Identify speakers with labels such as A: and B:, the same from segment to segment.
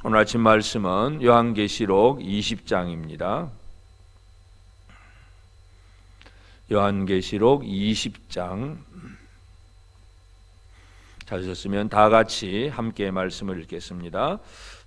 A: 오늘 아침 말씀은 요한계시록 20장입니다. 요한계시록 20장 찾으셨으면 다 같이 함께 말씀을 읽겠습니다.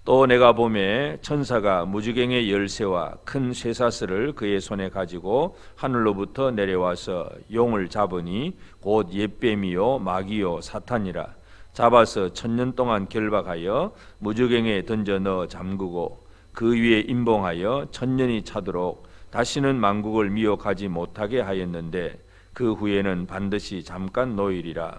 A: 또 내가 보매 천사가 무지갱의 열쇠와 큰 쇠사슬을 그의 손에 가지고 하늘로부터 내려와서 용을 잡으니 곧 옛뱀이요 마귀요 사탄이라. 잡아서 1000년 동안 결박하여 무저갱에 던져 넣어 잠그고 그 위에 임봉하여 1000년이 차도록 다시는 만국을 미혹하지 못하게 하였는데 그 후에는 반드시 잠깐 노일이라.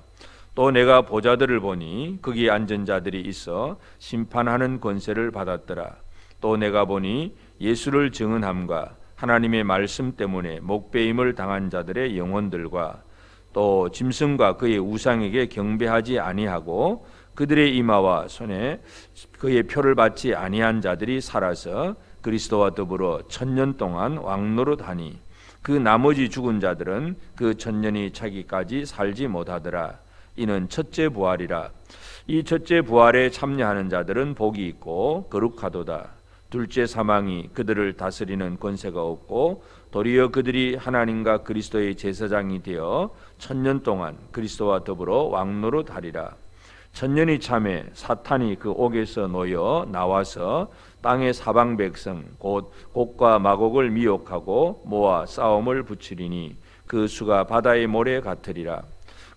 A: 또 내가 보좌들을 보니 거기 앉은 자들이 있어 심판하는 권세를 받았더라. 또 내가 보니 예수를 증언함과 하나님의 말씀 때문에 목배임을 당한 자들의 영혼들과 또 짐승과 그의 우상에게 경배하지 아니하고 그들의 이마와 손에 그의 표를 받지 아니한 자들이 살아서 그리스도와 더불어 1000년 동안 왕노릇하니 그 나머지 죽은 자들은 그 1000년이 차기까지 살지 못하더라. 이는 첫째 부활이라. 이 첫째 부활에 참여하는 자들은 복이 있고 거룩하도다. 둘째 사망이 그들을 다스리는 권세가 없고 도리어 그들이 하나님과 그리스도의 제사장이 되어 1000년 동안 그리스도와 더불어 왕노릇하리라. 1000년이 참에 사탄이 그 옥에서 놓여 나와서 땅의 사방 백성 곧 곡과 마곡을 미혹하고 모아 싸움을 붙이리니 그 수가 바다의 모래 같으리라.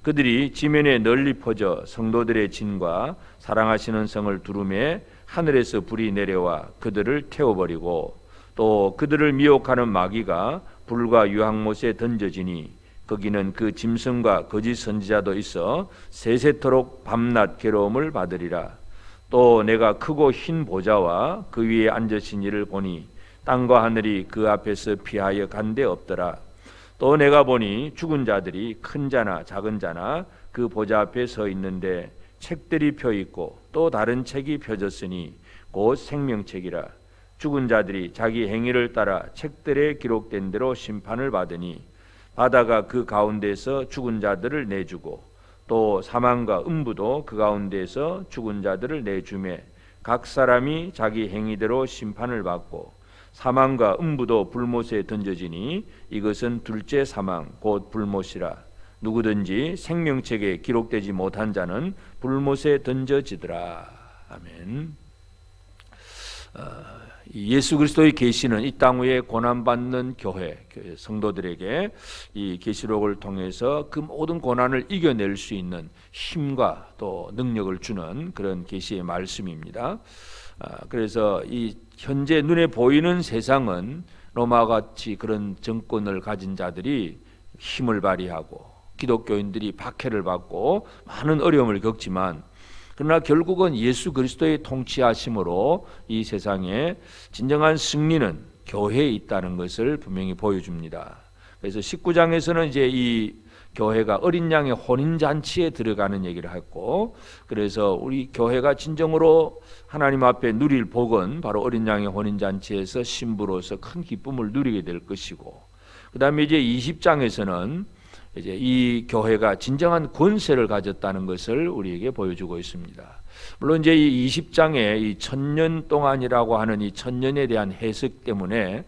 A: 그들이 지면에 널리 퍼져 성도들의 진과 사랑하시는 성을 두루매 하늘에서 불이 내려와 그들을 태워버리고 또 그들을 미혹하는 마귀가 불과 유황못에 던져지니 거기는 그 짐승과 거짓 선지자도 있어 세세토록 밤낮 괴로움을 받으리라. 또 내가 크고 흰 보좌와 그 위에 앉으신 이를 보니 땅과 하늘이 그 앞에서 피하여 간 데 없더라. 또 내가 보니 죽은 자들이 큰 자나 작은 자나 그 보좌 앞에 서 있는데 책들이 펴 있고 또 다른 책이 펴졌으니 곧 생명책이라. 죽은 자들이 자기 행위를 따라 책들에 기록된 대로 심판을 받으니 바다가 그 가운데서 죽은 자들을 내주고 또 사망과 음부도 그 가운데서 죽은 자들을 내주매 각 사람이 자기 행위대로 심판을 받고 사망과 음부도 불못에 던져지니 이것은 둘째 사망 곧 불못이라. 누구든지 생명책에 기록되지 못한 자는 불못에 던져지더라. 아멘. 예수 그리스도의 계시는 이 땅 위에 고난받는 교회 성도들에게 이 계시록을 통해서 그 모든 고난을 이겨낼 수 있는 힘과 또 능력을 주는 그런 계시의 말씀입니다. 그래서 이 현재 눈에 보이는 세상은 로마같이 그런 정권을 가진 자들이 힘을 발휘하고 기독교인들이 박해를 받고 많은 어려움을 겪지만 그러나 결국은 예수 그리스도의 통치하심으로 이 세상에 진정한 승리는 교회에 있다는 것을 분명히 보여줍니다. 그래서 19장에서는 이제 이 교회가 어린 양의 혼인잔치에 들어가는 얘기를 했고, 그래서 우리 교회가 진정으로 하나님 앞에 누릴 복은 바로 어린 양의 혼인잔치에서 신부로서 큰 기쁨을 누리게 될 것이고, 그 다음에 이제 20장에서는 이제 이 교회가 진정한 권세를 가졌다는 것을 우리에게 보여주고 있습니다. 물론 이제 이 20장에 이 1000년 동안이라고 하는 이 1000년에 대한 해석 때문에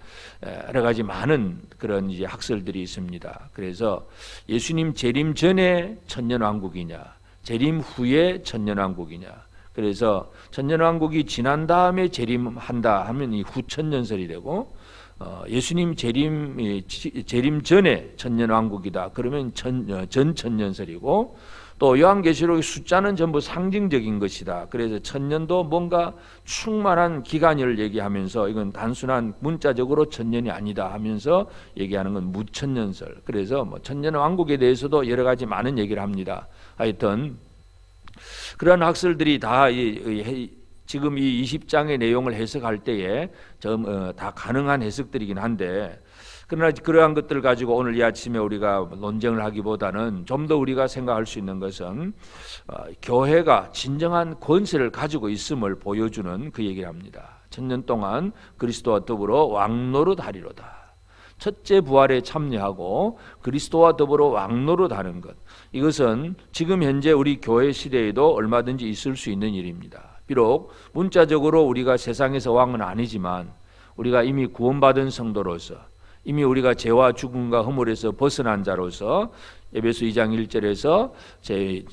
A: 여러 가지 많은 그런 이제 학설들이 있습니다. 그래서 예수님 재림 전에 1000년 왕국이냐, 재림 후에 1000년 왕국이냐. 그래서 1000년 왕국이 지난 다음에 재림한다 하면 이 후천년설이 되고, 예수님 재림 전에 천년왕국이다 그러면 전천년설이고, 또 요한계시록의 숫자는 전부 상징적인 것이다. 그래서 1000년도 뭔가 충만한 기간을 얘기하면서 이건 단순한 문자적으로 1000년이 아니다 하면서 얘기하는 건 무천년설. 그래서 뭐 천년왕국에 대해서도 여러 가지 많은 얘기를 합니다. 하여튼 그런 학설들이 다 지금 이 20장의 내용을 해석할 때에 다 가능한 해석들이긴 한데, 그러나 그러한 것들을 가지고 오늘 이 아침에 우리가 논쟁을 하기보다는 좀 더 우리가 생각할 수 있는 것은 교회가 진정한 권세를 가지고 있음을 보여주는 그 얘기를 합니다. 1000년 동안 그리스도와 더불어 왕노릇하리로다. 첫째 부활에 참여하고 그리스도와 더불어 왕노릇하는 것, 이것은 지금 현재 우리 교회 시대에도 얼마든지 있을 수 있는 일입니다. 비록 문자적으로 우리가 세상에서 왕은 아니지만 우리가 이미 구원받은 성도로서 이미 우리가 죄와 죽음과 허물에서 벗어난 자로서 에베소 2장 1절에서 제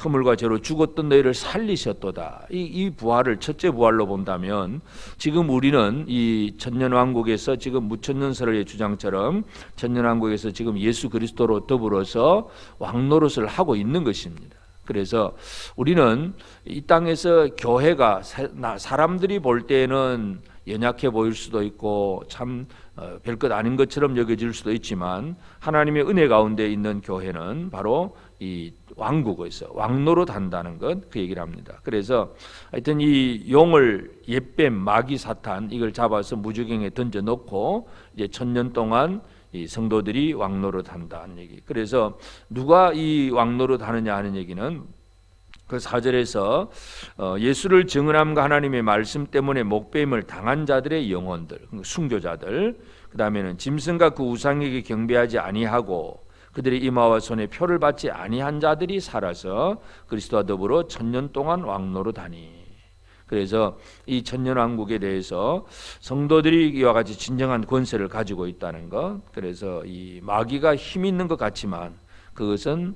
A: 허물과 죄로 죽었던 너희를 살리셨도다. 이 부활을 첫째 부활로 본다면 지금 우리는 이 천년왕국에서 지금 무천년설의 주장처럼 천년왕국에서 지금 예수 그리스도로 더불어서 왕노릇을 하고 있는 것입니다. 그래서 우리는 이 땅에서 교회가 사람들이 볼 때는 연약해 보일 수도 있고 참 별것 아닌 것처럼 여겨질 수도 있지만 하나님의 은혜 가운데 있는 교회는 바로 이 왕국에서 왕노릇 한다는 것, 그 얘기를 합니다. 그래서 하여튼 이 용을 옛뱀 마귀 사탄 이걸 잡아서 무주경에 던져놓고 이제 1000년 동안 이 성도들이 왕노릇 한다는 얘기. 그래서 누가 이 왕노릇 하느냐 하는 얘기는 그 4절에서 예수를 증언함과 하나님의 말씀 때문에 목배임을 당한 자들의 영혼들, 순교자들, 그 다음에는 짐승과 그 우상에게 경배하지 아니하고 그들의 이마와 손에 표를 받지 아니한 자들이 살아서 그리스도와 더불어 1000년 동안 왕노릇하니. 그래서 이 천년왕국에 대해서 성도들이 이와 같이 진정한 권세를 가지고 있다는 것. 그래서 이 마귀가 힘 있는 것 같지만 그것은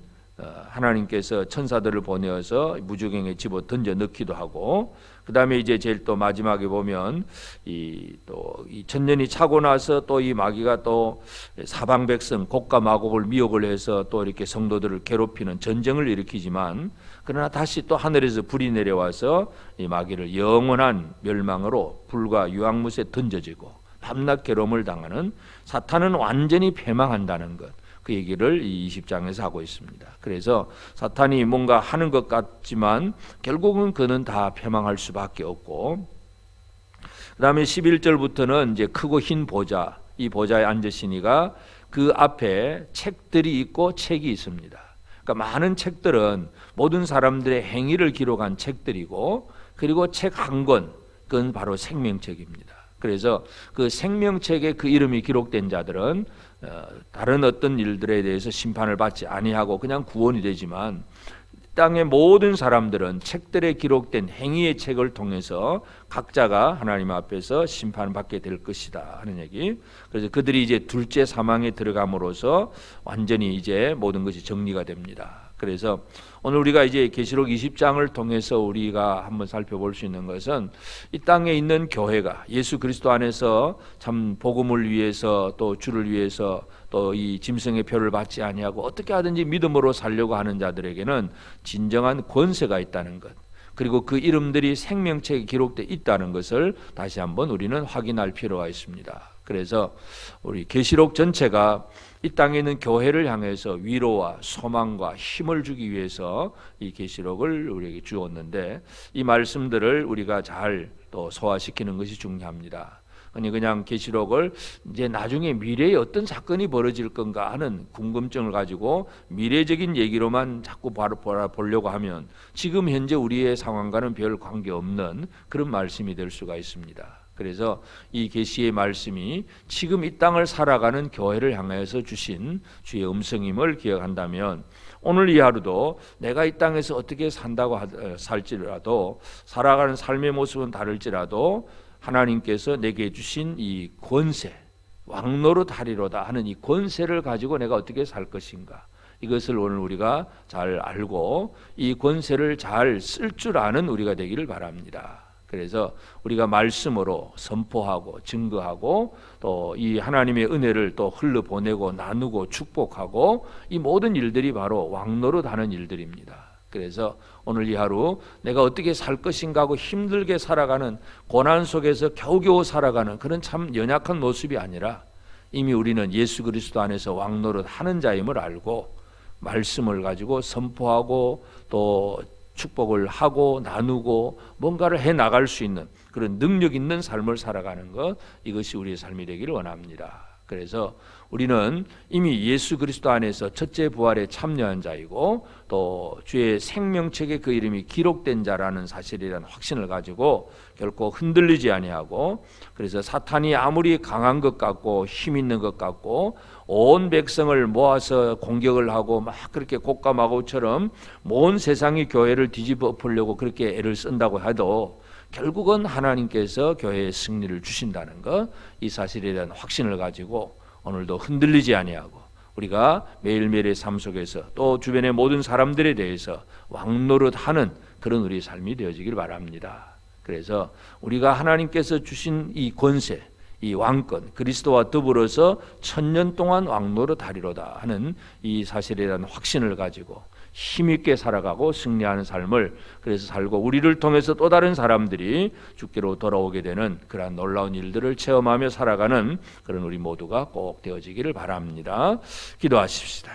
A: 하나님께서 천사들을 보내어서 무주경에 집어 던져 넣기도 하고, 그 다음에 이제 제일 또 마지막에 보면 이 1000년이 차고 나서 또 이 마귀가 또 사방 백성 곡과 마곡을 미혹을 해서 또 이렇게 성도들을 괴롭히는 전쟁을 일으키지만, 그러나 다시 또 하늘에서 불이 내려와서 이 마귀를 영원한 멸망으로 불과 유황못에 던져지고 밤낮 괴로움을 당하는 사탄은 완전히 패망한다는 것, 그 얘기를 이 20장에서 하고 있습니다. 그래서 사탄이 뭔가 하는 것 같지만 결국은 그는 다 패망할 수밖에 없고, 그 다음에 11절부터는 이제 크고 흰 보좌, 이 보좌에 앉으시니가 그 앞에 책들이 있고 책이 있습니다. 그러니까 많은 책들은 모든 사람들의 행위를 기록한 책들이고, 그리고 책 한 권, 그건 바로 생명책입니다. 그래서 그 생명책에 그 이름이 기록된 자들은 다른 어떤 일들에 대해서 심판을 받지 아니하고 그냥 구원이 되지만, 땅의 모든 사람들은 책들에 기록된 행위의 책을 통해서 각자가 하나님 앞에서 심판받게 될 것이다 하는 얘기. 그래서 그들이 이제 둘째 사망에 들어감으로써 완전히 이제 모든 것이 정리가 됩니다. 그래서 오늘 우리가 이제 계시록 20장을 통해서 우리가 한번 살펴볼 수 있는 것은 이 땅에 있는 교회가 예수 그리스도 안에서 참 복음을 위해서 또 주를 위해서 또 이 짐승의 표를 받지 아니하고 어떻게 하든지 믿음으로 살려고 하는 자들에게는 진정한 권세가 있다는 것, 그리고 그 이름들이 생명책에 기록되어 있다는 것을 다시 한번 우리는 확인할 필요가 있습니다. 그래서 우리 계시록 전체가 이 땅에 있는 교회를 향해서 위로와 소망과 힘을 주기 위해서 이 계시록을 우리에게 주었는데, 이 말씀들을 우리가 잘 또 소화시키는 것이 중요합니다. 아니 그냥 계시록을 이제 나중에 미래에 어떤 사건이 벌어질 건가 하는 궁금증을 가지고 미래적인 얘기로만 자꾸 보려고 하면 지금 현재 우리의 상황과는 별 관계없는 그런 말씀이 될 수가 있습니다. 그래서 이 계시의 말씀이 지금 이 땅을 살아가는 교회를 향해서 주신 주의 음성임을 기억한다면, 오늘 이 하루도 내가 이 땅에서 어떻게 살지라도 살아가는 삶의 모습은 다를지라도 하나님께서 내게 주신 이 권세, 왕노릇 하리로다 하는 이 권세를 가지고 내가 어떻게 살 것인가, 이것을 오늘 우리가 잘 알고 이 권세를 잘 쓸 줄 아는 우리가 되기를 바랍니다. 그래서 우리가 말씀으로 선포하고 증거하고 또 이 하나님의 은혜를 또 흘러보내고 나누고 축복하고, 이 모든 일들이 바로 왕노릇 하는 일들입니다. 그래서 오늘 이 하루 내가 어떻게 살 것인가 하고 힘들게 살아가는, 고난 속에서 겨우겨우 살아가는 그런 참 연약한 모습이 아니라 이미 우리는 예수 그리스도 안에서 왕노릇 하는 자임을 알고 말씀을 가지고 선포하고 또 축복을 하고 나누고 뭔가를 해나갈 수 있는 그런 능력 있는 삶을 살아가는 것, 이것이 우리의 삶이 되기를 원합니다. 그래서 우리는 이미 예수 그리스도 안에서 첫째 부활에 참여한 자이고 또 주의 생명책에 그 이름이 기록된 자라는 사실이라는 확신을 가지고 결코 흔들리지 아니하고, 그래서 사탄이 아무리 강한 것 같고 힘 있는 것 같고 온 백성을 모아서 공격을 하고 막 그렇게 곡감하고처럼 온 세상이 교회를 뒤집어 엎으려고 그렇게 애를 쓴다고 해도 결국은 하나님께서 교회에 승리를 주신다는 것, 이 사실에 대한 확신을 가지고 오늘도 흔들리지 아니하고 우리가 매일매일의 삶 속에서 또 주변의 모든 사람들에 대해서 왕노릇하는 그런 우리의 삶이 되어지길 바랍니다. 그래서 우리가 하나님께서 주신 이 권세, 이 왕권, 그리스도와 더불어서 1000년 동안 왕노릇하리로다 하는 이 사실에 대한 확신을 가지고 힘있게 살아가고 승리하는 삶을 그래서 살고, 우리를 통해서 또 다른 사람들이 주께로 돌아오게 되는 그러한 놀라운 일들을 체험하며 살아가는 그런 우리 모두가 꼭 되어지기를 바랍니다. 기도하십시다.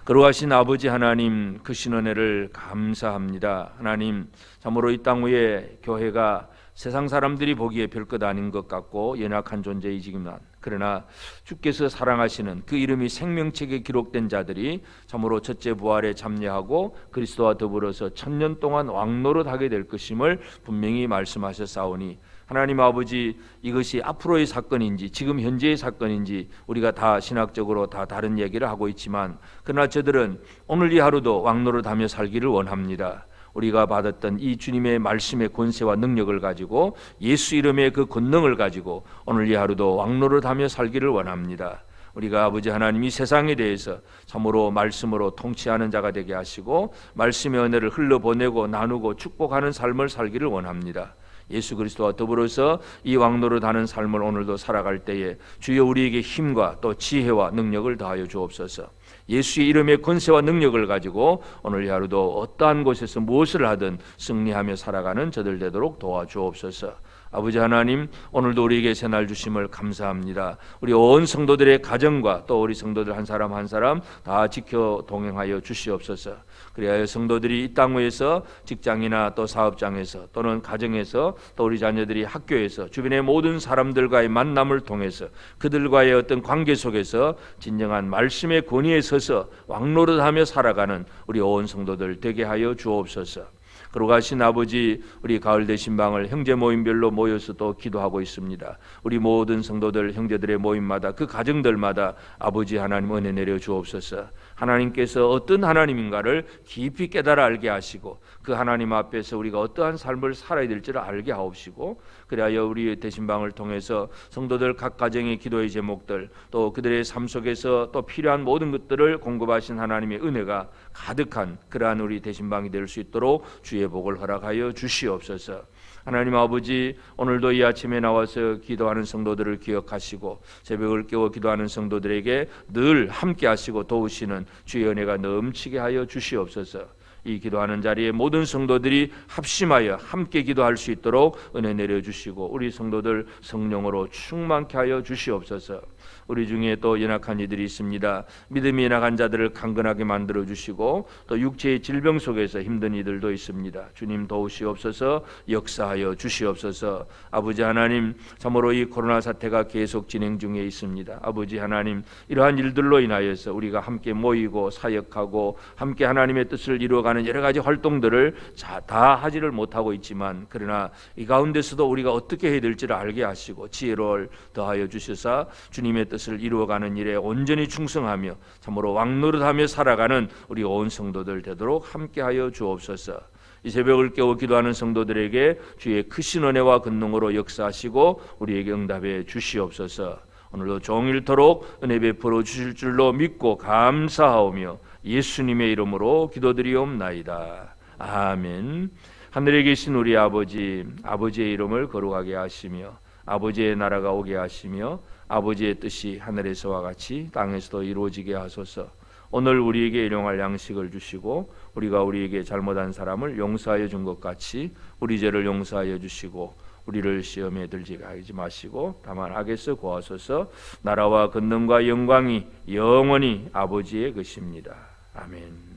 A: 거룩하신 아버지 하나님, 그 신원혜를 감사합니다. 하나님, 참으로 이 땅 위에 교회가 세상 사람들이 보기에 별것 아닌 것 같고 연약한 존재이지만, 그러나 주께서 사랑하시는 그 이름이 생명책에 기록된 자들이 참으로 첫째 부활에 참여하고 그리스도와 더불어서 1000년 동안 왕노릇하게 될 것임을 분명히 말씀하셨사오니, 하나님 아버지, 이것이 앞으로의 사건인지 지금 현재의 사건인지 우리가 다 신학적으로 다 다른 얘기를 하고 있지만, 그러나 저들은 오늘 이 하루도 왕노릇하며 살기를 원합니다. 우리가 받았던 이 주님의 말씀의 권세와 능력을 가지고 예수 이름의 그 권능을 가지고 오늘 이 하루도 왕노릇하며 살기를 원합니다. 우리가 아버지 하나님이 세상에 대해서 참으로 말씀으로 통치하는 자가 되게 하시고 말씀의 은혜를 흘러보내고 나누고 축복하는 삶을 살기를 원합니다. 예수 그리스도와 더불어서 이 왕노릇하는 삶을 오늘도 살아갈 때에 주여 우리에게 힘과 또 지혜와 능력을 더하여 주옵소서. 예수의 이름의 권세와 능력을 가지고 오늘 하루도 어떠한 곳에서 무엇을 하든 승리하며 살아가는 저들 되도록 도와주옵소서. 아버지 하나님, 오늘도 우리에게 새날 주심을 감사합니다. 우리 온 성도들의 가정과 또 우리 성도들 한 사람 한 사람 다 지켜 동행하여 주시옵소서. 그리하여 성도들이 이 땅 위에서 직장이나 또 사업장에서 또는 가정에서 또 우리 자녀들이 학교에서 주변의 모든 사람들과의 만남을 통해서 그들과의 어떤 관계 속에서 진정한 말씀의 권위에 서서 왕노릇하며 살아가는 우리 온 성도들 되게 하여 주옵소서. 거룩하신 아버지, 우리 가을 대신방을 형제 모임별로 모여서 또 기도하고 있습니다. 우리 모든 성도들 형제들의 모임마다 그 가정들마다 아버지 하나님 은혜 내려 주옵소서. 하나님께서 어떤 하나님인가를 깊이 깨달아 알게 하시고 그 하나님 앞에서 우리가 어떠한 삶을 살아야 될지를 알게 하옵시고, 그리하여 우리 대신방을 통해서 성도들 각 가정의 기도의 제목들 또 그들의 삶 속에서 또 필요한 모든 것들을 공급하신 하나님의 은혜가 가득한 그러한 우리 대신방이 될 수 있도록 주의 복을 허락하여 주시옵소서. 하나님 아버지, 오늘도 이 아침에 나와서 기도하는 성도들을 기억하시고 새벽을 깨워 기도하는 성도들에게 늘 함께 하시고 도우시는 주의 은혜가 넘치게 하여 주시옵소서. 이 기도하는 자리에 모든 성도들이 합심하여 함께 기도할 수 있도록 은혜 내려주시고 우리 성도들 성령으로 충만케 하여 주시옵소서. 우리 중에 또 연약한 이들이 있습니다. 믿음이 연약한 자들을 강건하게 만들어 주시고 또 육체의 질병 속에서 힘든 이들도 있습니다. 주님 도우시옵소서. 역사하여 주시옵소서. 아버지 하나님, 참으로 이 코로나 사태가 계속 진행 중에 있습니다. 아버지 하나님, 이러한 일들로 인하여서 우리가 함께 모이고 사역하고 함께 하나님의 뜻을 이루어가는 여러 가지 활동들을 다 하지를 못하고 있지만, 그러나 이 가운데서도 우리가 어떻게 해야 될지를 알게 하시고 지혜를 더하여 주셔서 주님의 뜻을 이루어가는 일에 온전히 충성하며 참으로 왕노릇하며 살아가는 우리 온 성도들 되도록 함께하여 주옵소서. 이 새벽을 깨워 기도하는 성도들에게 주의 크신 은혜와 권능으로 역사하시고 우리에게 응답해 주시옵소서. 오늘도 종일토록 은혜 베풀어 주실 줄로 믿고 감사하오며 예수님의 이름으로 기도드리옵나이다. 아멘. 하늘에 계신 우리 아버지, 아버지의 이름을 거룩하게 하시며 아버지의 나라가 오게 하시며 아버지의 뜻이 하늘에서와 같이 땅에서도 이루어지게 하소서. 오늘 우리에게 일용할 양식을 주시고 우리가 우리에게 잘못한 사람을 용서하여 준 것 같이 우리 죄를 용서하여 주시고 우리를 시험에 들게 하지 마시고 다만 악에서 구하소서. 나라와 권능과 영광이 영원히 아버지의 것입니다. 아멘.